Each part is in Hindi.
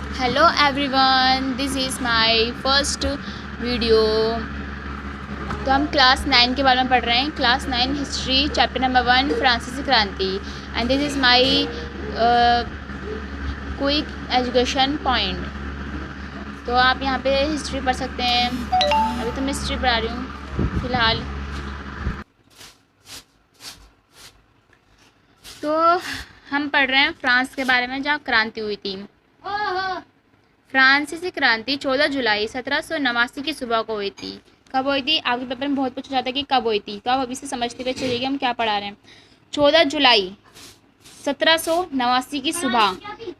Hello everyone, this is my first video. तो हम क्लास 9 के बारे में पढ़ रहे हैं। क्लास 9 हिस्ट्री चैप्टर नंबर 1 फ्रांसीसी क्रांति। And this is my quick education point. तो आप यहाँ पे हिस्ट्री पढ़ सकते हैं। अभी तो मैं हिस्ट्री पढ़ा रही हूँ फ़िलहाल। तो हम पढ़ रहे हैं फ्रांस के बारे में, जहाँ क्रांति हुई थी। फ्रांसीसी क्रांति 14 जुलाई 1789 की सुबह को हुई थी। कब हुई थी? आगे पेपर में बहुत पूछा जाता है कि कब हुई थी, तो आप अभी से समझते हुए चलिए हम क्या पढ़ा रहे हैं। 14 जुलाई 1789 की सुबह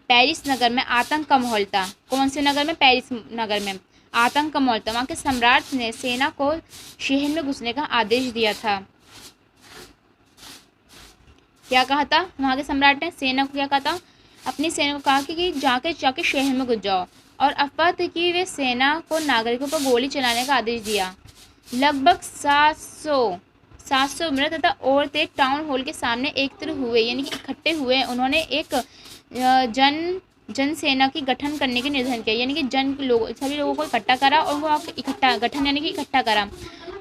पेरिस नगर में आतंक का माहौल था। कौन से नगर में? पेरिस नगर में आतंक का माहौल था। वहाँ के सम्राट ने सेना को शहर में घुसने का आदेश दिया था। क्या कहा था वहाँ के सम्राट ने? सेना को क्या कहा था? अपनी सेना को कहा कि जाके जाके शहर में घुस जाओ। और अफवाह थी कि वे सेना को नागरिकों पर गोली चलाने का आदेश दिया। लगभग 700 मृत तथा औरतें टाउन हॉल के सामने एकत्र हुए, यानी कि इकट्ठे हुए। उन्होंने एक जन सेना की गठन करने के निर्धारण किया, यानी कि सभी लोगों को इकट्ठा करा और वो इकट्ठा गठन यानी कि इकट्ठा करा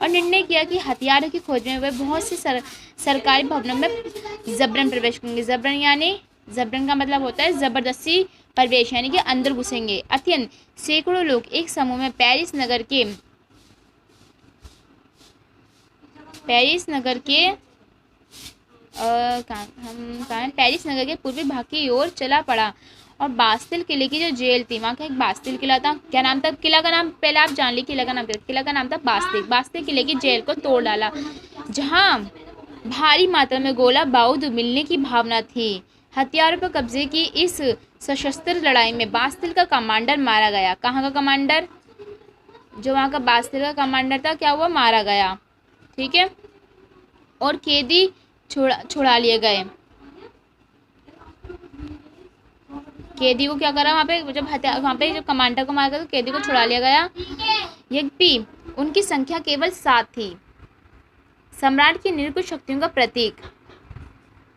और निर्णय किया कि हथियारों की खोज में वे बहुत से सरकारी भवनों में जबरन प्रवेश करेंगे। जबरन का मतलब होता है ज़बरदस्ती प्रवेश, यानी कि अंदर घुसेंगे। अत्यंत सैकड़ों लोग एक समूह में पेरिस नगर के पेरिस नगर के पूर्वी भाग की ओर चला पड़ा और बास्तिल किले की जो जेल थी, वहाँ का एक बास्तिल किला था। क्या नाम था किला का? नाम पहले आप जान ली किला का नाम क्या? किला का नाम था बास्तिल किले की जेल को तोड़ डाला, जहाँ भारी मात्रा में गोला बारूद मिलने की भावना थी। हथियारों पर कब्जे की इस सशस्त्र लड़ाई में बास्तिल का कमांडर मारा गया। कहाँ का कमांडर? जो वहाँ का बास्तिल का कमांडर था, क्या हुआ? मारा गया। ठीक है। और कैदी छुड़ा लिए गए। कैदी को क्या करा? वहाँ पे जब कमांडर को मारा गया तो कैदी को छुड़ा लिया गया। यद्यपि उनकी संख्या केवल 7 थी। सम्राट की निर्कुल शक्तियों का प्रतीक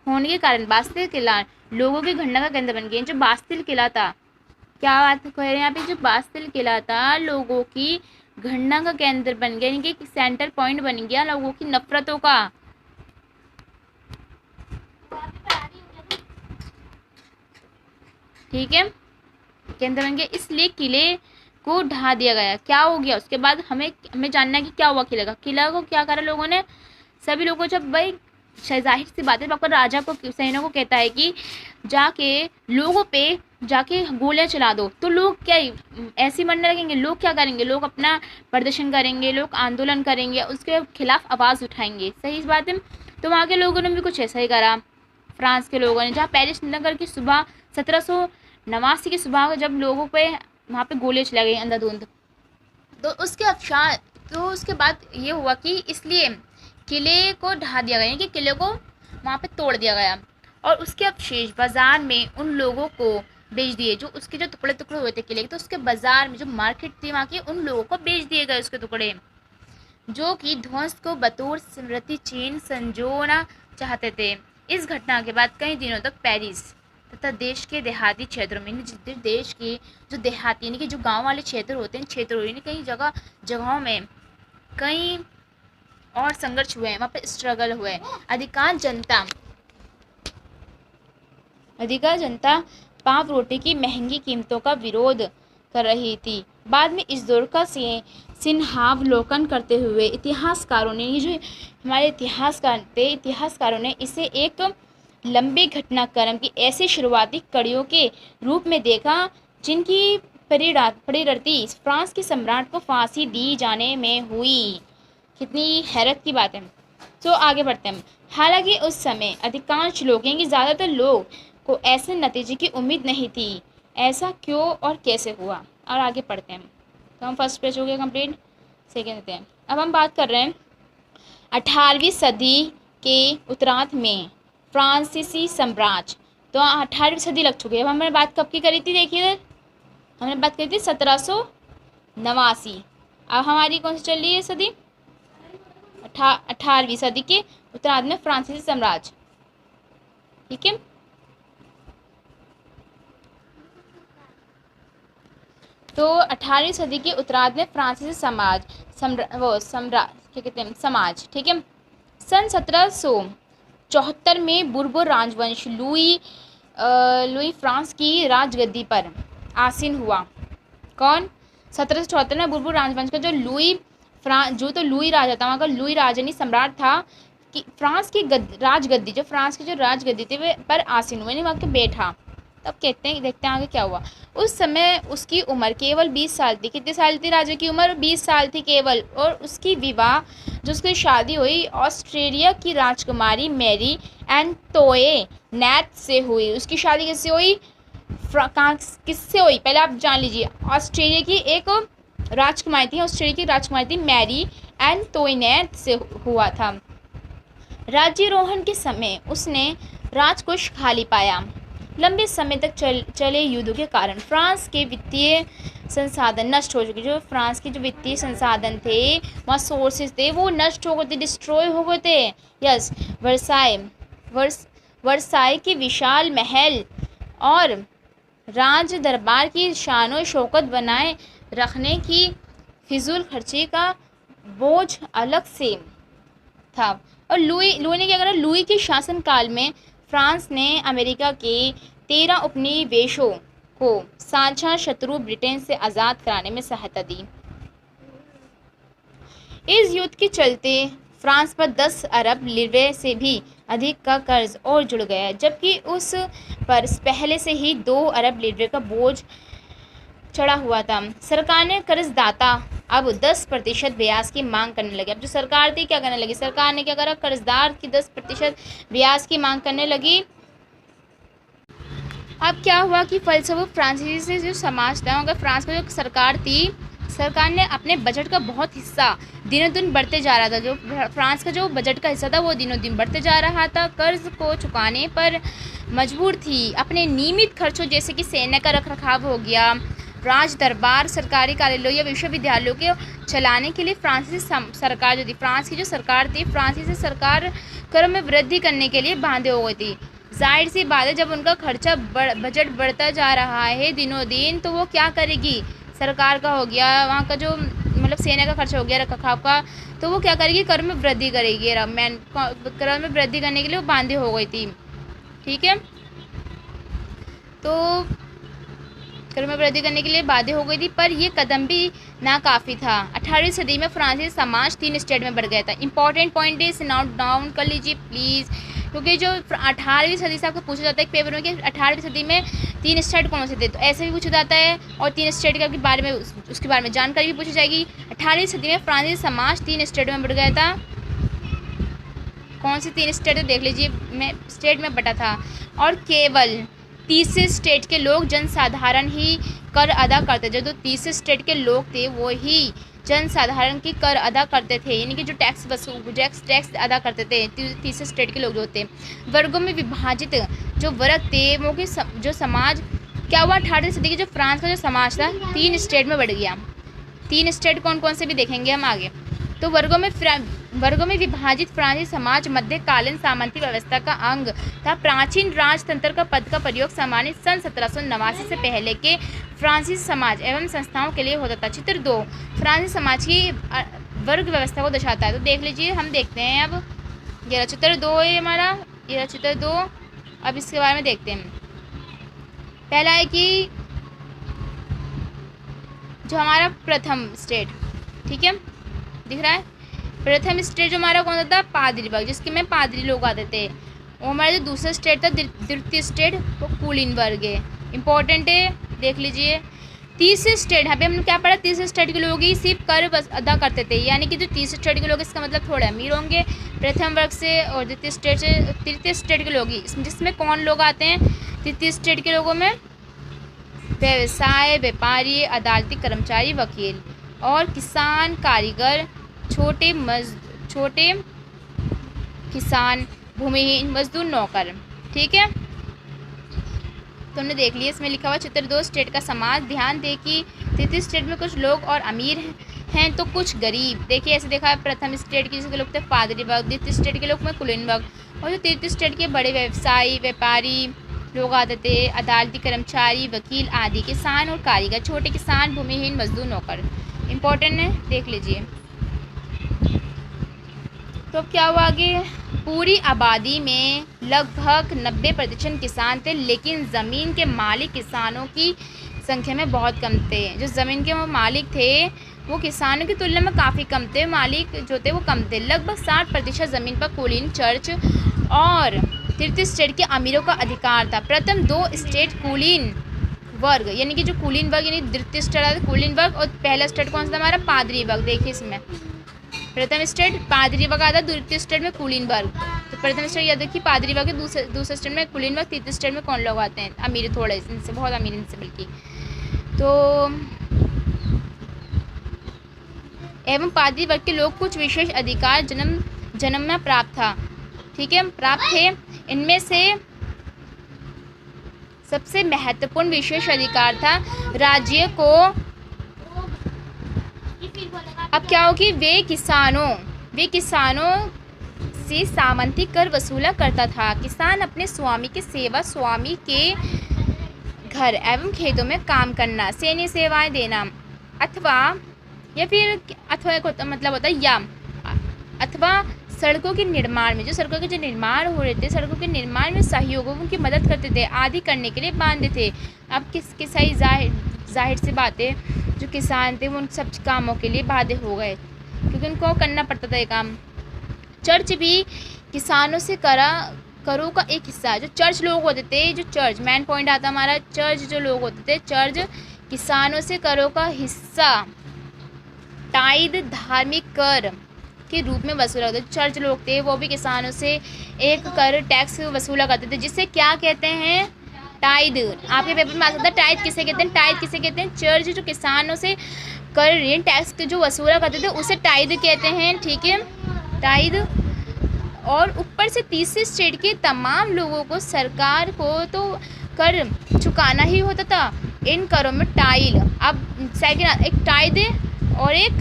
होने के कारण बास्तिल किला लोगों की घटना का केंद्र बन गया। जो बास्तिल किला था, क्या बात कह रहे हैं यहाँ पे? जो बास्तिल किला था लोगों की घटना का केंद्र बन गया, यानी कि सेंटर पॉइंट बन गया लोगों की नफरतों का। ठीक है, केंद्र बन गया, इसलिए किले को ढा दिया गया। क्या हो गया उसके बाद? हमें जानना है कि क्या हुआ किले का। किला को क्या करा लोगों ने? सभी लोगों को, जब भाई जाहिर सी बात है, आपका राजा को सैनिकों को कहता है कि जाके लोगों पे जाके गोलियां चला दो, तो लोग क्या ऐसे मरने लगेंगे? लोग क्या करेंगे? लोग अपना प्रदर्शन करेंगे, लोग आंदोलन करेंगे, उसके खिलाफ आवाज़ उठाएंगे। सही बात है। तो वहाँ के लोगों ने भी कुछ ऐसा ही करा, फ्रांस के लोगों ने। जहाँ पेरिस नगर की सुबह 1789 की सुबह जब लोगों पे वहाँ पे गोलियां चला गई अंधाधुंध, तो उसके बाद ये हुआ कि इसलिए किले को ढा दिया गया, यानी कि किले को वहाँ पे तोड़ दिया गया और उसके अवशेष बाजार में उन लोगों को बेच दिए, जो उसके जो टुकड़े टुकड़े हुए थे किले के, तो उसके बाजार में जो मार्केट थी वहाँ की, उन लोगों को बेच दिए गए उसके टुकड़े, जो कि ध्वंस को बतौर स्मृति चिन्ह संजोना चाहते थे। इस घटना के बाद कई दिनों तक पेरिस तथा देश के देहाती क्षेत्रों में, देश के जो देहाती यानी कि जो गांव वाले क्षेत्र होते हैं, क्षेत्रों यानी कई जगहों में कई और संघर्ष हुए हैं, वहाँ पे स्ट्रगल हुए। अधिकांश जनता पाव रोटी की महंगी कीमतों का विरोध कर रही थी। बाद में इस दौर का सिंहावलोकन करते हुए इतिहासकारों ने, ये जो हमारे इतिहासकारों ने इसे एक लंबे घटनाक्रम की ऐसी शुरुआती कड़ियों के रूप में देखा, जिनकी परिणति फ्रांस के सम्राट को फांसी दी जाने में हुई। कितनी हैरत की बात है। तो आगे बढ़ते हैं। हालांकि उस समय अधिकांश लोग, यानी ज़्यादातर लोग को ऐसे नतीजे की उम्मीद नहीं थी। ऐसा क्यों और कैसे हुआ? और आगे पढ़ते हैं। तो हम फर्स्ट पेज हो गया कंप्लीट, सेकेंड देते हैं। अब हम बात कर रहे हैं 18वीं सदी के उत्तरार्ध में फ्रांसीसी साम्राज्य। तो 18वीं सदी लग चुकी है। अब हमने बात कब की करी थी? देखिए, हमने बात करी थी 1789। अब हमारी कौन सी चल रही है सदी? 18वीं सदी के उत्तरार्ध में फ्रांसीसी साम्राज्य। ठीक है। तो 18वीं सदी के उत्तरार्ध में फ्रांसीसी समाज क्या कहते हैं समाज, ठीक है। सन 1774 में बुर्बो राजवंश लुई फ्रांस की राजगद्दी पर आसीन हुआ। कौन? 1774 में बुर्बो राजवंश का जो लुई राजा था, वहाँ का लुई राजनी सम्राट था कि फ्रांस की राजगद्दी, जो फ्रांस की जो राजगद्दी थी वे पर आसीन हुए, वहाँ के बैठा। तब कहते हैं, देखते हैं आगे क्या हुआ। उस समय उसकी उम्र केवल 20 साल थी। कितनी साल थी राजा की उम्र? 20 साल थी केवल। और उसकी विवाह, जो उसकी शादी हुई ऑस्ट्रेलिया की राजकुमारी मैरी एंटोइनेट से हुई। उसकी शादी किससे हुई? किससे हुई पहले आप जान लीजिए। ऑस्ट्रेलिया की एक राजकुमारी थी, ऑस्ट्रेलिया की राजकुमारी थी मैरी एंटोइनेट से हुआ था। राज्यारोहण के समय उसने राजकोष खाली पाया। लंबे समय तक चले युद्धों के कारण फ्रांस के वित्तीय संसाधन नष्ट हो चुके। जो फ्रांस के जो वित्तीय संसाधन थे, वहाँ सोर्सेज थे, वो नष्ट हो गए थे, डिस्ट्रॉय हो गए थे। यस, वर्साई के विशाल महल और राज दरबार की शानो शौकत बनाए रखने की फिजूल खर्ची का बोझ अलग से था। और लुई ने क्या करा? लुई के शासनकाल में फ्रांस ने अमेरिका के 13 उपनिवेशों को साझा शत्रु ब्रिटेन से आज़ाद कराने में सहायता दी। इस युद्ध के चलते फ्रांस पर 10 अरब लिरे से भी अधिक का कर्ज और जुड़ गया, जबकि उस पर पहले से ही 2 अरब लिरे का बोझ चढ़ा हुआ था। सरकार ने कर्जदाता अब 10% ब्याज की मांग करने लगी। अब जो सरकार थी क्या करने लगी? सरकार ने क्या करा? कर्जदार की 10% ब्याज की मांग करने लगी। अब क्या हुआ कि फलस्वरूप फ्रांसीसी जो समाज था, अगर फ्रांस की जो सरकार थी, सरकार ने अपने बजट का बहुत हिस्सा दिनों दिन बढ़ते जा रहा था। जो फ्रांस का जो बजट का हिस्सा था वो दिनों दिन बढ़ते जा रहा था। कर्ज को चुकाने पर मजबूर थी। अपने नियमित खर्चों जैसे कि सेना का रखरखाव हो गया, राज दरबार, सरकारी कार्यालयों या विश्वविद्यालयों के चलाने के लिए फ्रांसीसी सरकार जो थी, फ्रांस की जो सरकार थी, फ्रांसीसी सरकार कर में वृद्धि करने के लिए बांधे हो गई थी। जाहिर सी बात है, जब उनका खर्चा बजट बढ़ता जा रहा है दिनों दिन, तो वो क्या करेगी? सरकार का हो गया, वहाँ का जो मतलब सेना का खर्चा हो गया, रखरखाव का, तो वो क्या करेगी? कर में वृद्धि करेगी। कर में वृद्धि करने के लिए वो बांधे हो गई थी, ठीक है। तो कर में वृद्धि करने के लिए बाध्य हो गई थी, पर यह कदम भी नाकाफ़ी था। 18वीं सदी में फ्रांसीसी समाज 3 स्टेट में बढ़ गया था। इंपॉर्टेंट पॉइंट इस नोट डाउन कर लीजिए प्लीज़, क्योंकि जो 18वीं सदी से आपको पूछा जाता है एक पेपर में कि 18वीं सदी में 3 स्टेट कौन से थे, तो ऐसे भी पूछा जाता है। और 3 स्टेट के बारे में उसके बारे में जानकारी भी पूछी जाएगी। 18वीं सदी में फ्रांसीसी समाज 3 स्टेट में बढ़ गया था। कौन से 3 स्टेट है देख लीजिए, मैं स्टेट में बटा था। और केवल 30 स्टेट के लोग जनसाधारण ही कर अदा करते थे। जो 30 स्टेट के लोग थे वो ही जनसाधारण की कर अदा करते थे, यानी कि जो टैक्स अदा करते थे 30 स्टेट के लोग जो थे। वर्गों में विभाजित जो वर्ग थे वो कि जो समाज क्या हुआ? 18वीं सदी की जो फ्रांस का जो समाज था 3 स्टेट में बढ़ गया। 3 स्टेट कौन कौन से भी देखेंगे हम आगे। तो वर्गों में विभाजित फ्रांसीसी समाज मध्यकालीन सामंती व्यवस्था का अंग था। प्राचीन राजतंत्र का पद का प्रयोग सामान्य सन 1789 से पहले के फ्रांसीसी समाज एवं संस्थाओं के लिए होता था। चित्र 2 फ्रांसीसी समाज की वर्ग व्यवस्था को दर्शाता है। तो देख लीजिए, हम देखते हैं अब। ये चित्र 2 है हमारा, ये चित्र 2। अब इसके बारे में देखते हैं। पहला है कि जो हमारा प्रथम स्टेट, ठीक है, दिख रहा है। प्रथम स्टेट जो हमारा कौन सा था? पादरी वर्ग, जिसके में पादरी लोग आते थे। वो हमारा जो दूसरा स्टेट था, द्वितीय स्टेट, वो कुलीन वर्ग है। इंपॉर्टेंट है, देख लीजिए। तीसरे स्टेट, यहाँ पे हमने क्या पढ़ा? तीसरे स्टेट के लोग ही सिर्फ कर अदा करते थे, यानी कि जो तीसरे स्टेट के लोग, इसका मतलब थोड़े अमीर होंगे प्रथम वर्ग से, और द्वितीय स्टेट से तृतीय स्टेट के लोग ही। जिसमें कौन लोग आते हैं तृतीय स्टेट के लोगों में? व्यवसाय, व्यापारी, अदालती कर्मचारी, वकील और किसान, कारीगर, छोटे किसान, भूमिहीन मजदूर, नौकर, ठीक है। तो हमने देख लिया। इसमें लिखा हुआ चित्र 2 स्टेट का समाज। ध्यान दें कि तृतीय स्टेट में कुछ लोग और अमीर हैं तो कुछ गरीब। देखिए ऐसे देखा है, प्रथम स्टेट के जिसके लोग थे पादरी वर्ग, द्वितीय स्टेट के लोग में कुलीन वर्ग, और जो तृतीय स्टेट के बड़े व्यवसायी, व्यापारी, लोग आते थे, अदालती कर्मचारी, वकील आदि, किसान और कारीगर, छोटे किसान, भूमिहीन, मजदूर, नौकर। इम्पोर्टेंट है, देख लीजिए। तो अब क्या हुआ आगे, पूरी आबादी में लगभग 90% किसान थे, लेकिन ज़मीन के मालिक किसानों की संख्या में बहुत कम थे। जो ज़मीन के वो मालिक थे वो किसानों की तुलना में काफ़ी कम थे, मालिक जो थे वो कम थे। लगभग 60% ज़मीन पर कुलीन, चर्च और तृतीय स्टेट के अमीरों का अधिकार था। प्रथम 2 स्टेट कुलीन वर्ग, यानी कि जो कुलीन वर्ग यानी द्वितीय स्टेट आता है कुलीन वर्ग, और पहला स्टेट कौन सा था हमारा, पादरी वर्ग। देखिए इसमें प्रथम स्टेट पादरी वर्ग आता है, द्वितीय स्टेट में कुलीन वर्ग। तो प्रथम स्टेट याद रखिए पादरी वर्ग, दूसरे स्टेट में कुलीन वर्ग, तृतीय स्टेट में कौन लोग आते हैं, अमीर, थोड़े इनसे बहुत अमीर इनसे बल्कि। तो एवं पादरी वर्ग के लोग कुछ विशेष अधिकार जन्म में प्राप्त था, ठीक है, प्राप्त थे। इनमें से सबसे महत्वपूर्ण विशेष अधिकार था राज्य को, अब क्या हो कि वे किसानों से सामंती कर वसूला करता था। किसान अपने स्वामी की सेवा, स्वामी के घर एवं खेतों में काम करना, सैन्य सेवाएं देना, अथवा या फिर अथवा मतलब होता है या अथवा सड़कों के निर्माण में, जो सड़कों के जो निर्माण हो रहे थे, सड़कों के निर्माण में सहयोगों की मदद करते थे आदि करने के लिए बांधे थे। अब किसके सही जाहिर सी बात है, जो किसान थे वो उन सब कामों के लिए बाध्य हो गए, क्योंकि उनको करना पड़ता था ये काम। चर्च भी किसानों से करों का एक हिस्सा, जो चर्च लोग होते थे, जो चर्च मेन पॉइंट आता हमारा, चर्च जो लोग होते थे, चर्च किसानों से करों का हिस्सा, टाइद धार्मिक कर के रूप में वसूला करते। चर्च लोग थे वो भी किसानों से एक कर टैक्स वसूला करते थे, जिसे क्या कहते हैं, टाइद। आपके पेपर में आ सकता है टाइद किसे कहते हैं, टाइद किसे कहते हैं, चर्च जो किसानों से कर ऋण टैक्स जो वसूला करते थे उसे टाइद कहते हैं, ठीक है, टाइद। और ऊपर से तीसरे स्टेट के तमाम लोगों को सरकार को तो कर चुकाना ही होता था। इन करों में टाइल, अब सेकंड एक टाइद और एक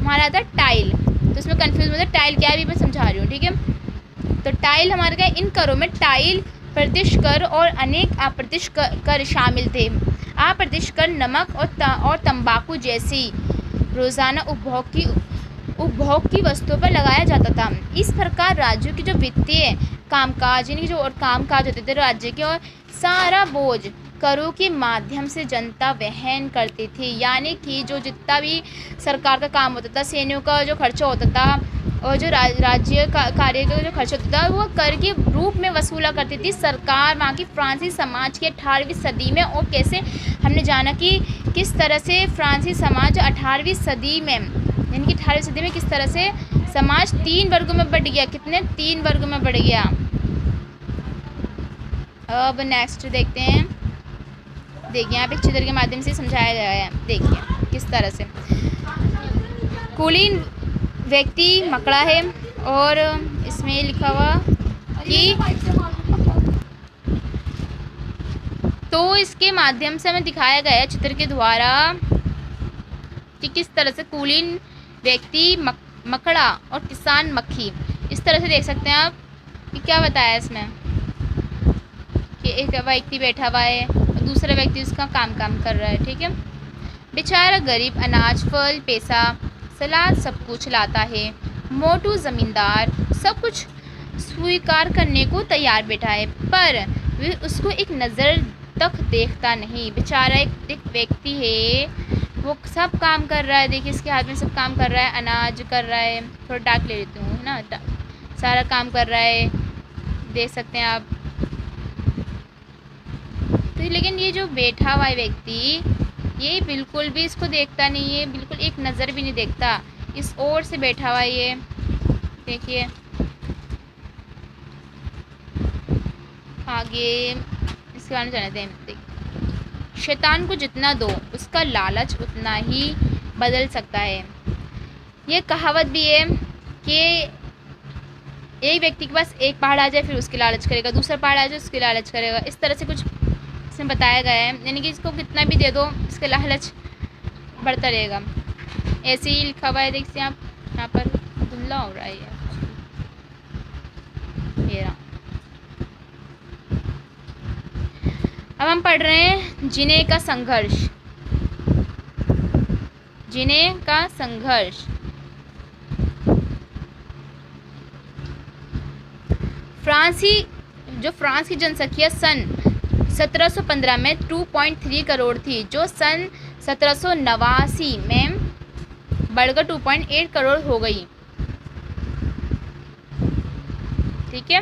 हमारा आता है टाइल, तो इसमें कंफ्यूज होता है, टाइल क्या है अभी मैं समझा रही हूँ, ठीक है। तो टाइल हमारे क्या, इन करों में टाइल, प्रत्यक्ष कर और अनेक अप्रत्यक्ष कर शामिल थे। अप्रत्यक्ष कर नमक और तंबाकू जैसी रोज़ाना उपभोग की वस्तुओं पर लगाया जाता था। इस प्रकार राज्यों की जो वित्तीय कामकाज यानी जो और कामकाज होते थे राज्य के, और सारा बोझ करों के माध्यम से जनता वहन करती थी। यानी कि जो जितना भी सरकार का काम होता था, सैनिकों का जो खर्चा होता था और जो राज्य कार्य का जो खर्च होता था वो कर के रूप में वसूला करती थी सरकार। वहाँ की फ्रांसीसी समाज के 18वीं सदी में, और कैसे हमने जाना कि किस तरह से फ्रांसीसी समाज 18वीं सदी में, यानी कि 18वीं सदी में किस तरह से समाज 3 वर्गों में बढ़ गया, कितने 3 वर्गों में बढ़ गया। अब नेक्स्ट देखते हैं, देखिए यहाँ पे चित्र के माध्यम से समझाया गया है, देखिए किस तरह से कुलीन व्यक्ति मकड़ा है, और इसमें लिखा हुआ कि तो इसके माध्यम से हमें दिखाया गया है चित्र के द्वारा कि किस तरह से कुलीन व्यक्ति मकड़ा और किसान मक्खी, इस तरह से देख सकते हैं आप कि क्या बताया इसमें कि एक व्यक्ति बैठा हुआ है और दूसरा व्यक्ति उसका काम कर रहा है, ठीक है। बेचारा गरीब अनाज, फल, पैसा, सलाद सब कुछ लाता है। मोटू ज़मींदार सब कुछ स्वीकार करने को तैयार बैठा है, पर वे उसको एक नज़र तक देखता नहीं। बेचारा एक व्यक्ति है, वो सब काम कर रहा है, देखिए इसके हाथ में सब काम कर रहा है, अनाज कर रहा है, थोड़ा डार्क ले लेती हूँ ना, सारा काम कर रहा है, देख सकते हैं आप। तो लेकिन ये जो बैठा हुआ है व्यक्ति, ये बिल्कुल भी इसको देखता नहीं है, बिल्कुल एक नज़र भी नहीं देखता, इस ओर से बैठा हुआ है ये, देखिए। आगे इसके बारे में जानते हैं, देखिए। शैतान को जितना दो उसका लालच उतना ही बदल सकता है। ये कहावत भी है कि एक व्यक्ति के पास एक पहाड़ आ जाए फिर उसकी लालच करेगा, दूसरा पहाड़ आ जाए उसकी लालच करेगा, इस तरह से कुछ इसमें बताया गया है, यानी कि इसको कितना भी दे दो इसका लालच बढ़ता रहेगा। ऐसे ही लिखा हुआ है, देखिए आप यहाँ पर धुंधला हो रहा है ये रहा। अब हम पढ़ रहे हैं जिने का संघर्ष। जिने का संघर्ष। फ्रांस की जनसंख्या सन 1715 में 2.3 करोड़ थी, जो सन 1789 में बढ़कर 2.8 करोड़ हो गई। ठीक है।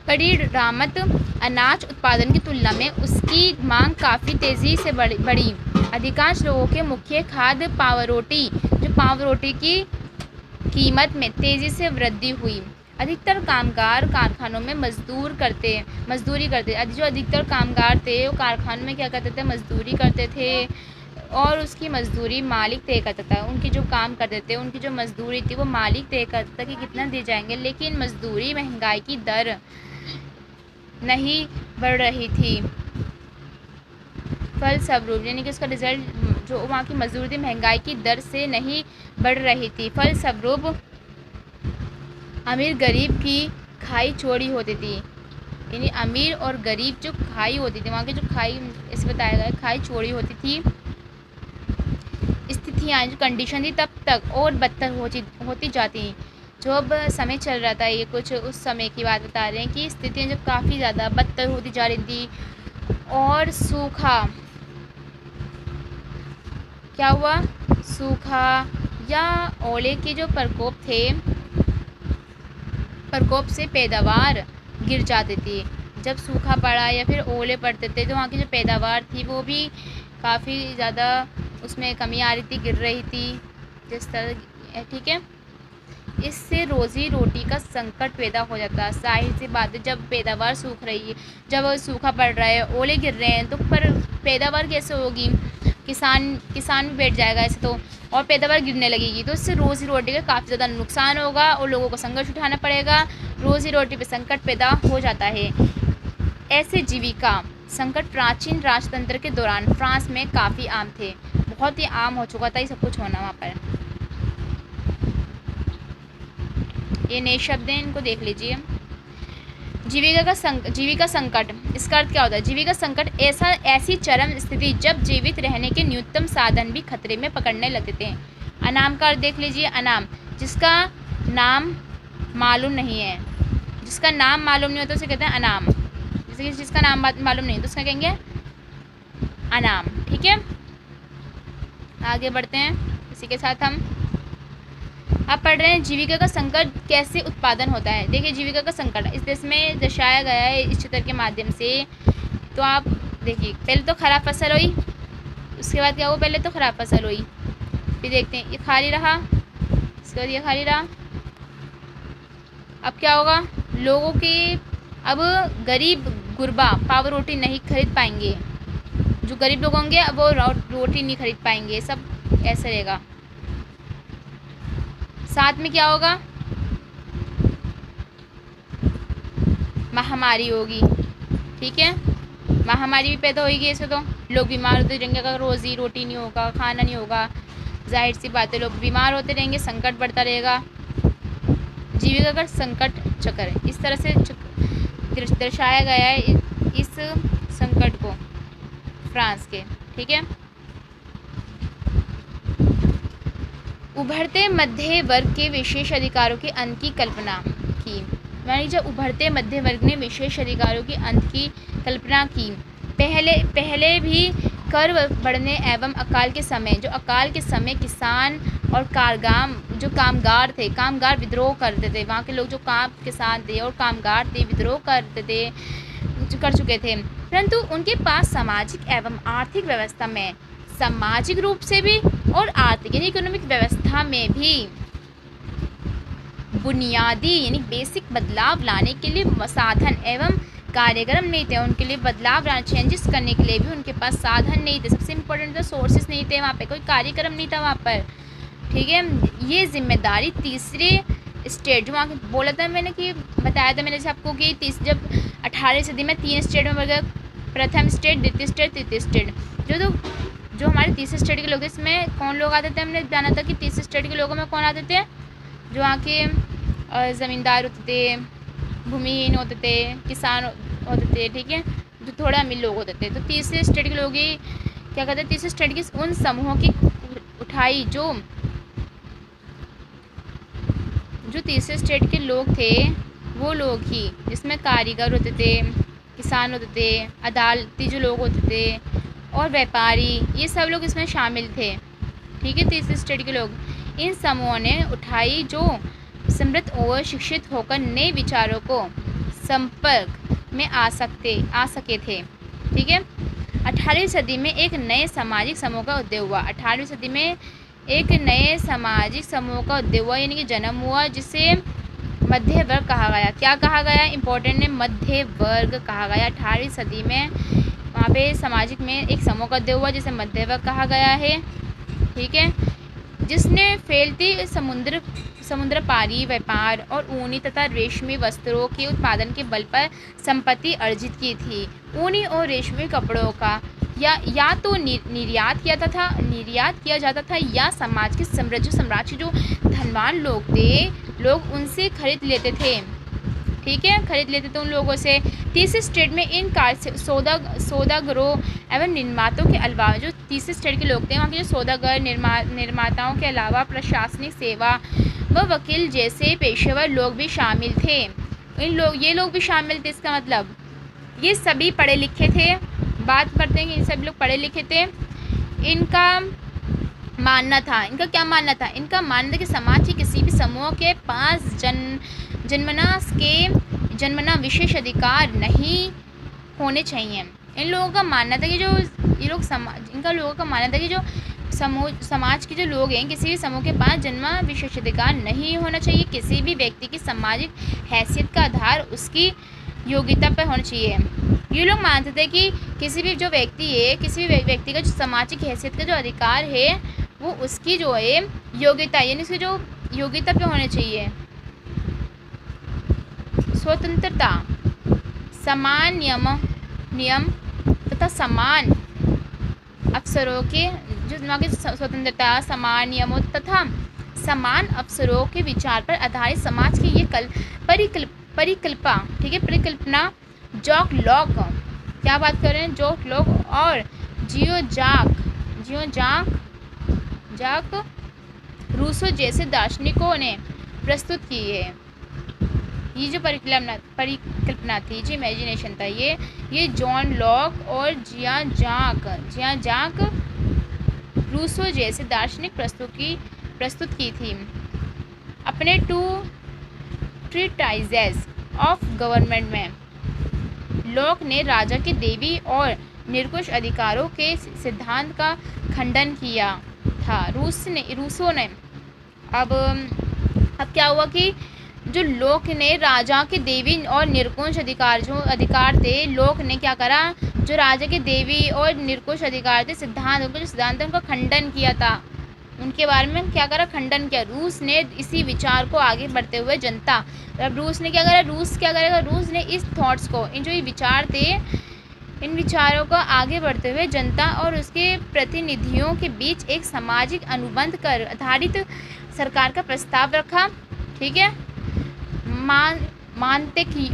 कड़ी रामत अनाज उत्पादन की तुलना में उसकी मांग काफ़ी तेज़ी से बढ़ी। अधिकांश लोगों के मुख्य खाद्य पावरोटी, जो पावरोटी की कीमत में तेज़ी से वृद्धि हुई। अधिकतर कामगार कारखानों में मजदूरी करते। जो अधिकतर कामगार थे वो कारखानों में क्या करते थे, मजदूरी करते थे, और उसकी मजदूरी मालिक तय करता था। उनकी जो काम करते थे उनकी जो मजदूरी थी वो मालिक तय करता था कि कितना दे जाएंगे, लेकिन मजदूरी महंगाई की दर नहीं बढ़ रही थी। फलस्वरूप यानी कि उसका रिजल्ट जो वहाँ की मजदूरी थी महंगाई की दर से नहीं बढ़ रही थी। फलस्वरूप अमीर गरीब की खाई चौड़ी होती थी। यानी अमीर और गरीब जो खाई होती थी, वहाँ की जो खाई इसे बताया गया खाई चौड़ी होती थी। स्थितियाँ जो कंडीशन थी तब तक और बदतर होती जाती। जो अब समय चल रहा था, ये कुछ उस समय की बात बता रहे हैं कि स्थितियाँ जब काफ़ी ज़्यादा बदतर होती जा रही थी। और सूखा क्या हुआ, सूखा या ओले के जो प्रकोप से पैदावार गिर जाती थी। जब सूखा पड़ा या फिर ओले पड़ते थे तो वहाँ की जो पैदावार थी वो भी काफ़ी ज़्यादा उसमें कमी आ रही थी, गिर रही थी जिस तरह। ठीक है। इससे रोज़ी रोटी का संकट पैदा हो जाता है। जाहिर सी बात है, जब पैदावार सूख रही है, जब सूखा पड़ रहा है, ओले गिर रहे हैं, तो पर पैदावार कैसे होगी। किसान भी बैठ जाएगा ऐसे तो, और पैदावार गिरने लगेगी तो इससे रोज़ी रोटी का काफ़ी ज़्यादा नुकसान होगा और लोगों को संघर्ष उठाना पड़ेगा। रोज़ी रोटी पे संकट पैदा हो जाता है। ऐसे जीविका संकट प्राचीन राजतंत्र के दौरान फ्रांस में काफ़ी आम थे। बहुत ही आम हो चुका था ये सब कुछ होना वहाँ पर। ये नए शब्द हैं, इनको देख लीजिए। जीविका संकट, इसका अर्थ क्या होता है। जीविका संकट ऐसी चरम स्थिति जब जीवित रहने के न्यूनतम साधन भी खतरे में पकड़ने लगते थे। अनाम का अर्थ देख लीजिए। अनाम जिसका नाम मालूम नहीं है, जिसका नाम मालूम नहीं होता उसे कहते हैं अनाम। जैसे कि जिसका नाम मालूम नहीं तो उसका कहेंगे अनाम। ठीक है, आगे बढ़ते हैं इसी के साथ हम आप पढ़ रहे हैं जीविका का संकट कैसे उत्पादन होता है। देखिए जीविका का संकट इस देश में दर्शाया गया है इस चित्र के माध्यम से। तो आप देखिए, पहले तो खराब फसल हुई, उसके बाद क्या हुआ, पहले तो खराब फसल हुई, फिर देखते हैं ये खाली रहा, इसके बाद ये खाली रहा। अब क्या होगा, लोगों के अब गरीब गुरबा पावर रोटी नहीं खरीद पाएंगे। जो गरीब लोग होंगे अब वो रोटी नहीं खरीद पाएंगे, सब ऐसा रहेगा। साथ में क्या होगा, महामारी होगी। ठीक है, महामारी भी पैदा होगी। ऐसे तो लोग बीमार होते रहेंगे, अगर रोज़ी रोटी नहीं होगा, खाना नहीं होगा, जाहिर सी बात है लोग बीमार होते रहेंगे, संकट बढ़ता रहेगा। जीविका का संकट चक्र इस तरह से दर्शाया गया है इस संकट को फ्रांस के। ठीक है, उभरते मध्य वर्ग के विशेष अधिकारों के अंत की कल्पना की। मान लीजिए उभरते मध्य वर्ग ने विशेष अधिकारों के अंत की कल्पना की। पहले भी कर बढ़ने एवं अकाल के समय किसान और कामगार थे, कामगार विद्रोह करते थे। वहाँ के लोग जो किसान थे और कामगार थे विद्रोह कर चुके थे, परंतु उनके पास सामाजिक एवं आर्थिक व्यवस्था में, सामाजिक रूप से भी और आर्थिक यानी इकोनॉमिक व्यवस्था में भी बुनियादी यानी बेसिक बदलाव लाने के लिए साधन एवं कार्यक्रम नहीं थे। उनके लिए बदलाव चेंजेस करने के लिए भी उनके पास साधन नहीं थे। सबसे इम्पोर्टेंट तो सोर्सेस नहीं थे, वहाँ पे कोई कार्यक्रम नहीं था वहाँ पर। ठीक है, ये जिम्मेदारी तीसरे स्टेट जो वहाँ बोला था मैंने कि बताया था मैंने आपको कि जब 18वीं सदी में 3 स्टेट में बढ़ गया, प्रथम स्टेट, द्वितीय स्टेट, तृतीय स्टेट। जो हमारे तीसरे स्टेट के लोग थे, इसमें कौन लोग आते थे, हमने जाना था कि तीसरे स्टेट के लोगों में कौन आते थे, जो वहाँ के ज़मींदार होते थे, भूमिहीन होते थे, किसान होते थे, ठीक है, जो थोड़े अमीर लोग होते थे। तो तीसरे स्टेट के लोग ही क्या कहते हैं, तीसरे स्टेट के उन समूहों की उठाई जो तीसरे स्टेट के लोग थे, वो लोग ही, जिसमें कारीगर होते थे, किसान होते थे, अदालती जो लोग होते थे और व्यापारी, ये सब लोग इसमें शामिल थे, ठीक है, तीसरे स्टेट के लोग। इन समूहों ने उठाई जो समृद्ध और शिक्षित होकर नए विचारों को संपर्क में आ सके थे, ठीक है। 18वीं सदी में एक नए सामाजिक समूह का उदय हुआ। 18वीं सदी में एक नए सामाजिक समूह का उदय हुआ, यानी कि जन्म हुआ, जिसे मध्य वर्ग कहा गया। क्या कहा गया, इंपॉर्टेंट है, मध्य वर्ग कहा गया। 18वीं सदी में वहाँ पे सामाजिक में एक समूह का उदय हुआ जिसे मध्य वर्ग कहा गया है, ठीक है, जिसने फैलती समुद्र पारी व्यापार और ऊनी तथा रेशमी वस्त्रों के उत्पादन के बल पर संपत्ति अर्जित की थी। ऊनी और रेशमी कपड़ों का या तो निर्यात किया जाता था या समाज के साम्राज्य जो धनवान लोग थे, लोग उनसे खरीद लेते थे, ठीक है, खरीद लेते थे उन लोगों से। तीसरे स्टेट में इन सौदागरों एवं निर्माताओं के अलावा, जो तीसरे स्टेट के लोग थे, वहाँ के जो सौदागर निर्माताओं के अलावा प्रशासनिक सेवा व वकील जैसे पेशेवर लोग भी शामिल थे। ये लोग भी शामिल थे, इसका मतलब ये सभी पढ़े लिखे थे। बात करते हैं कि ये सभी लोग पढ़े लिखे थे। इनका मानना था, इनका क्या मानना था, इनका मानना था कि समाज के किसी भी समूह के पास जन्मना विशेष अधिकार नहीं होने चाहिए। इन लोगों का मानना था कि जो ये लोग इनका लोगों का मानना था कि जो समाज के जो लोग हैं, किसी भी समूह के पास जन्मा विशेषाधिकार नहीं होना चाहिए। किसी भी व्यक्ति की सामाजिक हैसियत का आधार उसकी योग्यता पर होना चाहिए। ये लोग मानते थे कि किसी भी जो व्यक्ति है, किसी भी व्यक्ति का जो सामाजिक हैसियत का जो अधिकार है, वो उसकी जो है योग्यता, यानी उसकी जो योग्यता पे होना चाहिए। स्वतंत्रता, समान नियम तथा समान अवसरों के स्वतंत्रता, समान नियमों तथा समान अवसरों के विचार पर आधारित समाज की ये परिकल्पना जॉक लॉक, क्या बात कर रहे हैं, जॉक लॉक और जियो जाक रूसो जैसे दार्शनिकों ने प्रस्तुत की है। ये जो परिकल्पना थी, जो इमेजिनेशन था, ये जॉन लॉक और जिया जाक रूसो जैसे दार्शनिक प्रस्तुत की थी। अपने 2 ट्रीटाइजेस ऑफ गवर्नमेंट में लॉक ने राजा के देवी और निरंकुश अधिकारों के सिद्धांत का खंडन किया था। रूसो ने अब क्या हुआ कि जो लॉक ने राजा के देवी और निरंकुश अधिकार थे, लॉक ने क्या करा, जो राजा के देवी और निरंकुश अधिकार थे, उनके जो सिद्धांत उनका खंडन किया था, उनके बारे में क्या करा, खंडन किया। रूस ने इसी विचार को आगे बढ़ते हुए जनता, अब रूस ने क्या करा, रूस ने इस थॉट्स को, इन जो ये विचार थे, इन विचारों को आगे बढ़ते हुए जनता और उसके प्रतिनिधियों के बीच एक सामाजिक अनुबंध कर आधारित सरकार का प्रस्ताव रखा, ठीक है।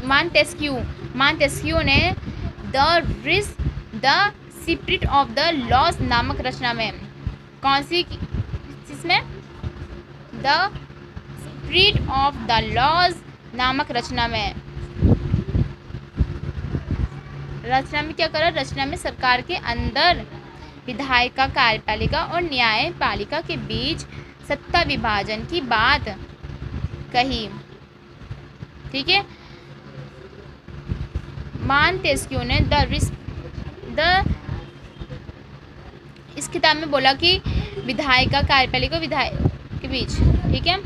मांटेस्क्यू ने the spirit of the laws नामक रचना में, कौन सी इसमें, the spirit of the laws नामक रचना में क्या करा, रचना में सरकार के अंदर विधायिका, कार्यपालिका और न्यायपालिका के बीच सत्ता विभाजन की बात कही, ठीक है। मांटेस्क्यू ने इस किताब में बोला कि विधायिका, कार्यपालिका, विधायक के बीच, ठीक है।